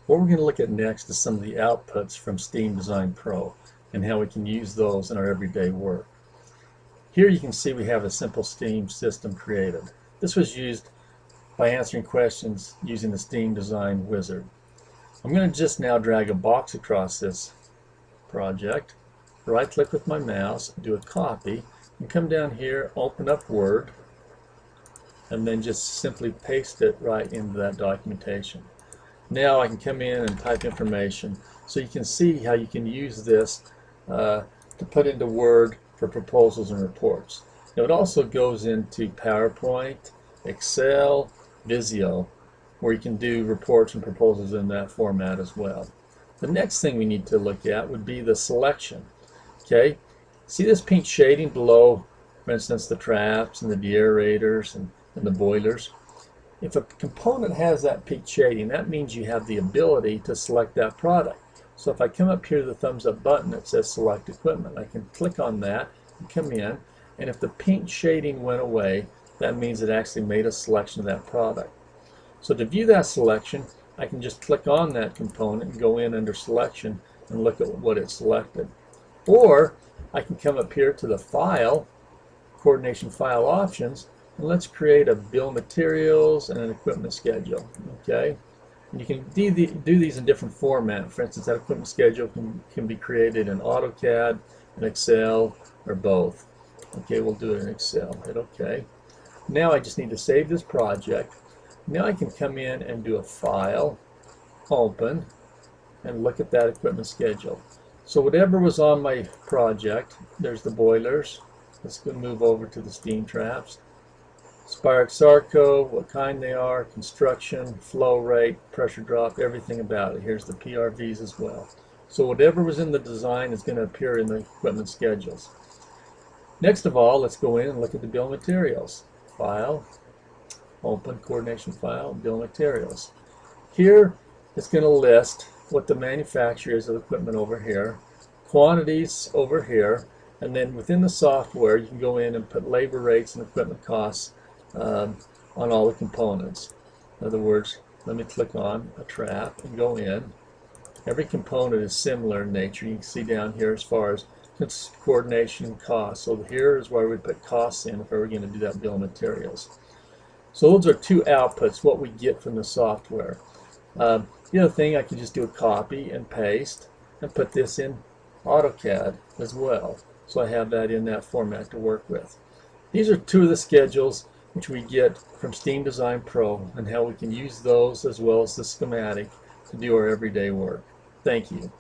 What we're going to look at next is some of the outputs from Steam Design Pro and how we can use those in our everyday work. Here you can see we have a simple Steam system created. This was used by answering questions using the Steam Design Wizard. I'm going to just now drag a box across this project, right click with my mouse, do a copy, and come down here, open up Word, and then just simply paste it right into that documentation. Now I can come in and type information, so you can see how you can use this to put into Word for proposals and reports. Now it also goes into PowerPoint, Excel, Visio, where you can do reports and proposals in that format as well. The next thing we need to look at would be the selection. Okay, see this pink shading below, for instance, the traps and the deaerators and the boilers? If a component has that peaked shading, that means you have the ability to select that product. So if I come up here to the thumbs up button that says select equipment, I can click on that and come in, and if the pink shading went away, that means it actually made a selection of that product. So to view that selection, I can just click on that component and go in under selection and look at what it selected. Or I can come up here to the file, coordination file options, and let's create a bill of materials and an equipment schedule. Okay, and you can do these in different format. For instance, that equipment schedule can be created in AutoCAD, in Excel, or both. Okay, we'll do it in Excel. Hit OK. Now I just need to save this project. Now I can come in and do a file, open, and look at that equipment schedule. So whatever was on my project, there's the boilers. Let's go move over to the steam traps. Spirax Sarco, what kind they are, construction, flow rate, pressure drop, everything about it. Here's the PRVs as well. So whatever was in the design is going to appear in the equipment schedules. Next of all, let's go in and look at the bill of materials. File, open, coordination file, bill of materials. Here it's going to list what the manufacturer is of equipment over here, quantities over here, and then within the software you can go in and put labor rates and equipment costs on all the components. In other words, let me click on a trap and go in. Every component is similar in nature. You can see down here as far as coordination and cost. So here is where we put costs in if we were going to do that bill of materials. So those are two outputs, what we get from the software. The other thing, I can just do a copy and paste and put this in AutoCAD as well. So I have that in that format to work with. These are two of the schedules which we get from Steam Design Pro and how we can use those as well as the schematic to do our everyday work. Thank you.